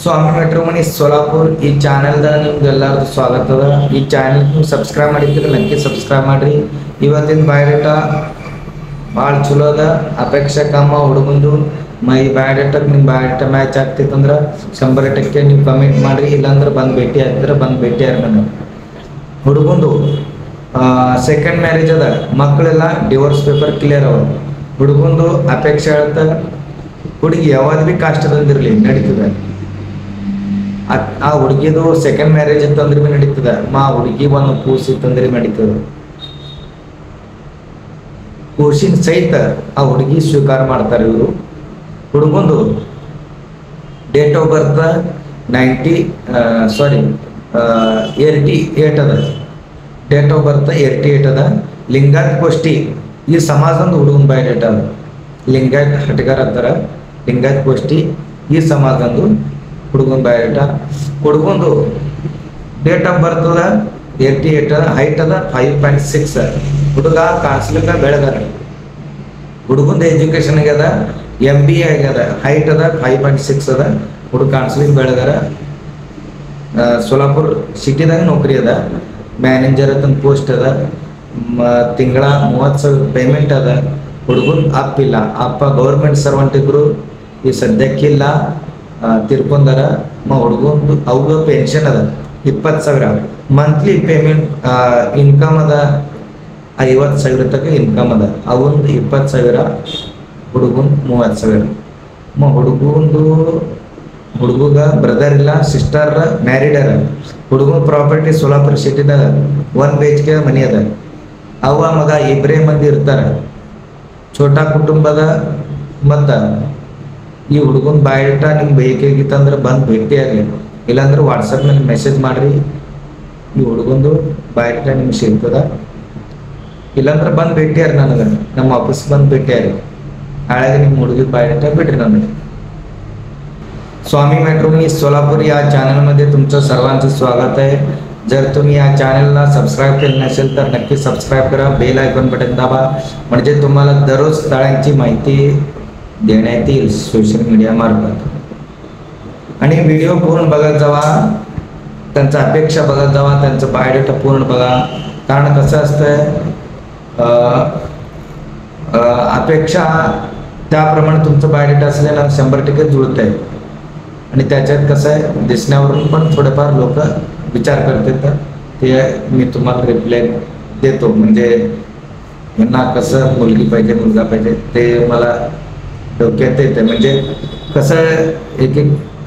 ಸ್ವಾಮಿ matrimony Solapur ಈ ಚಾನೆಲ್ದಾಗ ನಿಮ್ಗೆ ಎಲ್ಲರಿಗೂ ಸ್ವಾಗತ ಅದ. ಈ ಚಾನೆಲ್ ನೀವು ಸಬ್ಸ್ಕ್ರೈಬ್ ಮಾಡಿದ್ರೆ ನಕ್ಕೆ ಸಬ್ಸ್ಕ್ರೈಬ್ ಮಾಡ್ರಿ. ಇವತ್ತಿನ ಬಯೋಡೇಟಾ ಭಾಳ ಚಲೋ ಅದ. ಅಪೇಕ್ಷೆ ಕಮ್ಮ ಹುಡುಗಂದು ಈ ಬಯೋಡೇಟಾಗೆ ನಿಮ್ಮ ಬಯೋಡೇಟಾ ಮ್ಯಾಚ್ ಆಗ್ತಿತ್ತಂದ್ರೆ 100% ನೀವು ಕಮೆಂಟ್ ಮಾಡಿರಿ. ಇಲ್ಲಾಂದ್ರೆ ಬಂದು ಭೇಟಿ ಆಗ್ತಾರೆ, ಬಂದು ಭೇಟಿ ಆಗಿ ನನಗೆ. ಹುಡುಗಂದು ಸೆಕೆಂಡ್ ಮ್ಯಾರೇಜ್ ಅದ, ಮಕ್ಕಳೆಲ್ಲ ಡಿವೋರ್ಸ್ ಪೇಪರ್ ಕ್ಲಿಯರ್ ಅವ. ಹುಡುಗಂದು ಅಪೇಕ್ಷೆ ಹೇಳ್ತಾ ಹುಡುಗಿ ಯಾವ್ದು ಭೀ ಕಾಸ್ಟ್ ಅದಂದಿರಲಿ ನಡೀತದೆ. ಆ ಹುಡುಗಿದು ಸೆಕೆಂಡ್ ಮ್ಯಾರೇಜ್ ಇತ್ತಂದ್ರೆ ಭೀ ನಡೀತದೆ. ಹುಡುಗಿ ಒಂದು ಕೂಸು ಇತ್ತಂದ್ರೆ ನಡೀತದೆ. ಕೂಸಿನ ಸಹಿತ ಆ ಹುಡುಗಿ ಸ್ವೀಕಾರ ಮಾಡ್ತಾರೆ ಇವರು. ಹುಡುಗಂದು ಡೇಟ್ ಆಫ್ ಬರ್ತ್ 88 ಅದ. ಡೇಟ್ ಆಫ್ ಬರ್ತ್ 88 ಅದ. ಲಿಂಗಾಯತ್ ಗೋಷ್ಠಿ ಈ ಸಮಾಜದ ಹುಡುಗನ ಬಯೋಡೇಟ ಅದ. ಲಿಂಗಾಯತ್ ಹಟಗಾರ ಅಂತಾರ. ಲಿಂಗಾಯತ್ ಗೋಷ್ಠಿ ಈ ಸಮಾಜದಂದು ಹುಡುಗನ ಬಯೋಡೇಟ. ಹುಡುಗಂದು ಡೇಟ್ ಆಫ್ ಬರ್ತ್ ಅದ 88 ಅದ. ಹೈಟ್ ಅದ 5.6. ಹುಡುಗ ಕಾಣಿಸ್ಲಿಕ್ಕ ಬೆಳಗಾರ. ಹುಡುಗಂದು ಎಜುಕೇಶನ್ ಆಗ್ಯದ, MBA ಆಗ್ಯದ. ಹೈಟ್ ಅದ 5.6 ಅದ. ಹುಡುಗ ಕಾಣಿಸ್ಲಿಕ್ಕೆ ಬೆಳಗಾರ. ಸೋಲಾಪುರ್ ಸಿಟಿದಾಗ ನೌಕರಿ ಅದ. ಮ್ಯಾನೇಜರ್ ಅಂತ ಪೋಸ್ಟ್ ಅದ. ತಿಂಗಳ 30,000 ಪೇಮೆಂಟ್ ಅದ. ಹುಡುಗನ್ ಅಪ್ಪ ಇಲ್ಲ. ಅಪ್ಪ ಗೌರ್ಮೆಂಟ್ ಸರ್ವೆಂಟ್ ಇದ್ರು, ಈ ಸದ್ಯಕ್ಕಿಲ್ಲ, ತಿರ್ಕೊಂಡಾರ. ಹುಡುಗಂದು ಅವ್ಗ ಪೆನ್ಷನ್ ಅದ 20,000. ಮಂತ್ಲಿ ಪೇಮೆಂಟ್ ಇನ್ಕಮ್ ಅದ 50,000 ತನಕ ಇನ್ಕಮ್ ಅದ. ಅವೊಂದು 20,000, ಹುಡುಗನ್ 30,000. ಹುಡುಗ ಬ್ರದರ್ ಇಲ್ಲ, ಸಿಸ್ಟರ್ ಮ್ಯಾರಿಡ್ ಅದ. ಹುಡುಗನ ಪ್ರಾಪರ್ಟಿ ಸೋಲಾಪುರ ಸಿಟಿದಾಗ 1 BHK ಮನಿ ಅದ. ಅವ್ವ ಮಗ ಇಬ್ಬರೇ ಮಂದಿ ಇರ್ತಾರ. ಛೋಟಾ ಕುಟುಂಬದ. ಮತ್ತ ಈ ಹುಡುಗನ ಬಯೋಡೇಟಾ ನಿಮ್ಗೆ ಬೇಕಾಗಿತ್ತಂದ್ರೆ ಬಂದು ಭೇಟಿ ಆಗಲಿ. ಇಲ್ಲಾಂದ್ರೆ ವಾಟ್ಸಪ್ನಲ್ಲಿ ಮೆಸೇಜ್ ಮಾಡ್ರಿ. ಈ ಹುಡುಗಂದು ಬಯೋಡೇಟಾ ನಿಮ್ಗೆ ಸಿಗ್ತದ. ಇಲ್ಲಾಂದ್ರೆ ಬಂದು ಭೇಟಿಯಾರ ನನಗೆ, ನಮ್ಮ ಆಫೀಸ್ ಬಂದು ಭೇಟಿಯಾರಿ. ಹಾಳಾಗಿ ನಿಮ್ಮ ಹುಡುಗಿದ बयोडेटा भेटरी ನನಗೆ. स्वामी मॅट्रिमोनी सोलापूर या चॅनलमध्ये तुमचं सर्वांचं स्वागत आहे. जर तुम्ही या चॅनलला सबस्क्राईब केलं नसेल तर नक्की सबस्क्राईब करा. बेल आयकॉन बटन दाबा, म्हणजे तुम्हाला दररोज स्थळांची माहिती देण्यात येईल सोशल मीडिया मार्फत. आणि व्हिडिओ पूर्ण बघत जावा, त्यांचा अपेक्षा बघत जावा, त्यांचं बायोडेटा पूर्ण बघा. कारण कसं असतं, अपेक्षा त्याप्रमाणे तुमचं बायोडेटा असलेला 100% जुळत आहे. आणि त्याच्यात कसं आहे, दिसण्यावरून पण थोडेफार लोक विचार करतात. ते मी तुम्हाला रिप्लाय देतो. म्हणजे यांना कसं मुलगी पाहिजे, मुलगा पाहिजे ते मला डोक्यात येते. म्हणजे कसं एक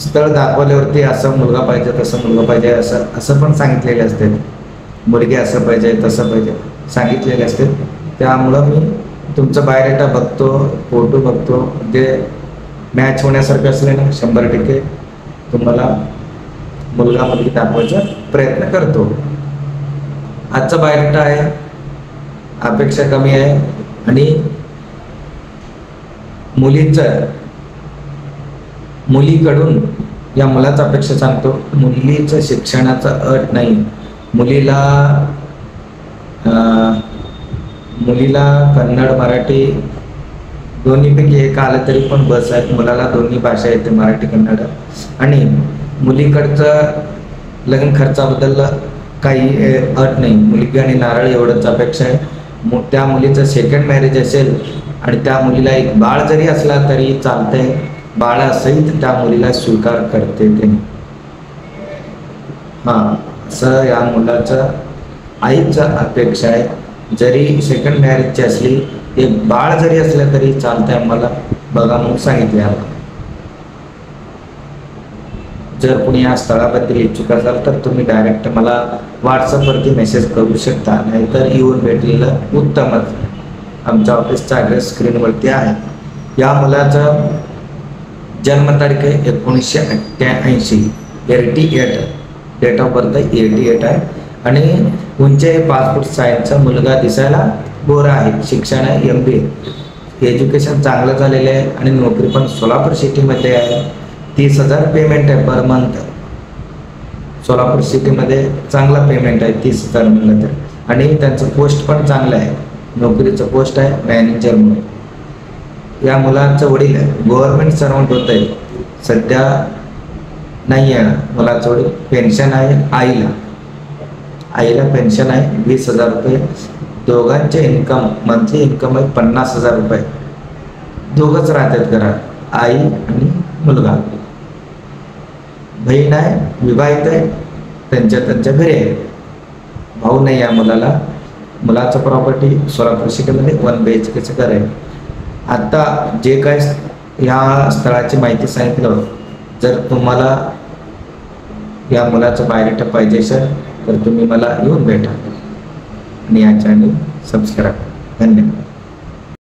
स्थळ दाखवल्यावरती असं मुलगा पाहिजे, तसं मुलगा पाहिजे, असं पण सांगितलेले असते. मुलगी असं पाहिजे, तसं पाहिजे सांगितलेले असते. त्यामुळं मी तुमचं बायोडेटा बघतो, फोटो बघतो. म्हणजे मॅच होण्यासारखं असले ना 100% तुम्हाला मुलगा मुलगी दाखवायचा प्रयत्न करतो. आजचा बायोडेटा आहे, अपेक्षा कमी आहे. आणि मुलीकडून या मुलाचा अपेक्षा सांगतो. मुलीचं शिक्षणाचा अट नाही. मुलीला कन्नड मराठी दोन्हीपैकी एक आलं तरी पण बस आहे. मुलाला दोन्ही भाषा येते, मराठी कन्नड. आणि मुलीकडचं लग्न खर्चाबद्दल काही अट नाही. मुलगी आणि नारळ एवढंच अपेक्षा आहे. त्या मुलीचं सेकंड मॅरेज असेल आणि त्या मुलीला एक बाळ जरी असला तरी चालतंय. बाळासहित त्या मुलीला स्वीकार करते ते. असं या मुलाचं आईचं अपेक्षा आहे. जरी सेकंड मॅरेजची असली, एक बाळ जरी असलं तरी चालतंय आम्हाला बघा म्हणून सांगितले. जर कोणी या स्थळाबद्दल इच्छुक असाल तर तुम्ही डायरेक्ट मला व्हॉट्सअपवरती मेसेज करू शकता, नाहीतर येऊन भेटलेलं उत्तमच. आमच्या ऑफिसचा ॲड्रेस स्क्रीनवरती आहे. या मुलाचं जन्मतारीख आहे 1988. 88 डेट ऑफ बर्थ 88 आहे. आणि उंची 5 फूट 6 मुलगा दिसायला गोरा आहे. शिक्षण आहे MBA. एज्युकेशन चांगलं झालेलं आहे. आणि नोकरी पण सोलापूर सिटीमध्ये आहे. 30,000 पेमेंट आहे पर मंथ. सोलापूर सिटीमध्ये चांगला पेमेंट आहे 30,000 म्हणलं तर. आणि त्यांचं पोस्ट पण चांगलं आहे. नोकरीचं पोस्ट आहे मॅनेजर म्हणून. या मुलांचं वडील गव्हर्नमेंट सर्वंट होत आहे. सध्या नाही आहे मुलाचं वडील, पेन्शन आहे आईला पेन्शन आहे 20,000 रुपये. दोघांचे इन्कम मंथली इन्कम आहे 50,000 रुपये. दोघंच राहतात घरात, आई आणि मुलगा. बहीण आहे, विवाहित आहे, त्यांच्या घरी आहे. भाऊ नाही आहे मुलाला. मुलाचं प्रॉपर्टी सोलापूर सिटीमध्ये 1 BHKचं घर आहे. आता जे काय ह्या स्थळाची माहिती सांगितलं, जर तुम्हाला या मुलाचं बायोडेटा पाहिजे असेल तर तुम्ही मला येऊन भेटा आणि या चॅनल सबस्क्राईब. धन्यवाद.